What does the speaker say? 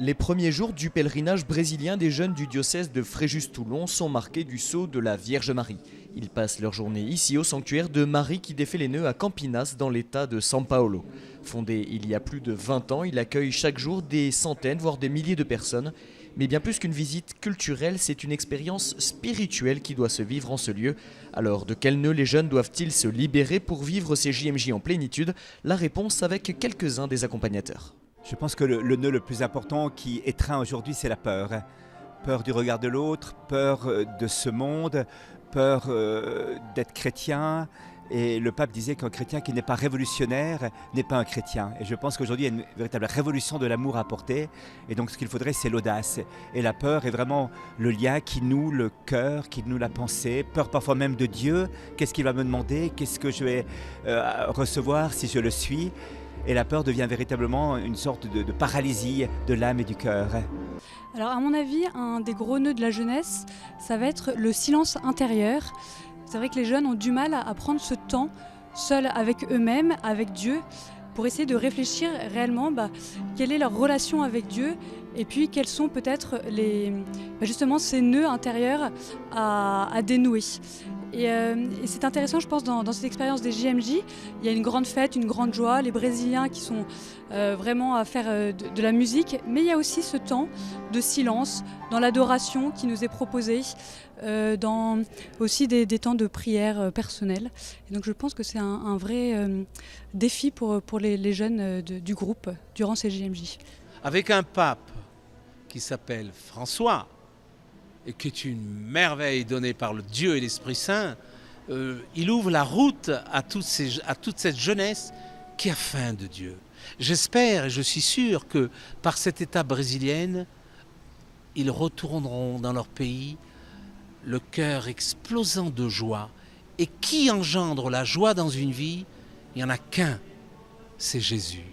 Les premiers jours du pèlerinage brésilien des jeunes du diocèse de Fréjus-Toulon sont marqués du sceau de la Vierge Marie. Ils passent leur journée ici au sanctuaire de Marie qui défait les nœuds à Campinas dans l'état de São Paulo. Fondé il y a plus de 20 ans, il accueille chaque jour des centaines voire des milliers de personnes. Mais bien plus qu'une visite culturelle, c'est une expérience spirituelle qui doit se vivre en ce lieu. Alors de quels nœuds les jeunes doivent-ils se libérer pour vivre ces JMJ en plénitude? La réponse avec quelques-uns des accompagnateurs. Je pense que le nœud le plus important qui étreint aujourd'hui, c'est la peur. Peur du regard de l'autre, peur de ce monde, peur d'être chrétien. Et le pape disait qu'un chrétien qui n'est pas révolutionnaire n'est pas un chrétien. Et je pense qu'aujourd'hui, il y a une véritable révolution de l'amour à apporter. Et donc ce qu'il faudrait, c'est l'audace. Et la peur est vraiment le lien qui noue le cœur, qui noue la pensée. Peur parfois même de Dieu. Qu'est-ce qu'il va me demander? Qu'est-ce que je vais recevoir si je le suis? Et la peur devient véritablement une sorte de paralysie de l'âme et du cœur. Alors à mon avis, un des gros nœuds de la jeunesse, ça va être le silence intérieur. C'est vrai que les jeunes ont du mal à prendre ce temps seuls avec eux-mêmes, avec Dieu, pour essayer de réfléchir réellement quelle est leur relation avec Dieu et puis quels sont peut-être justement ces nœuds intérieurs à dénouer. Et c'est intéressant, je pense, dans cette expérience des JMJ, il y a une grande fête, une grande joie, les Brésiliens qui sont vraiment à faire de la musique, mais il y a aussi ce temps de silence, dans l'adoration qui nous est proposée, dans aussi des temps de prière personnelle. Et donc je pense que c'est un vrai défi pour les jeunes du groupe durant ces JMJ. Avec un pape qui s'appelle François, et qui est une merveille donnée par le Dieu et l'Esprit Saint, il ouvre la route à toute cette jeunesse qui a faim de Dieu. J'espère et je suis sûr que par cette étape brésilienne, ils retourneront dans leur pays, le cœur explosant de joie. Et qui engendre la joie dans une vie? Il n'y en a qu'un, c'est Jésus.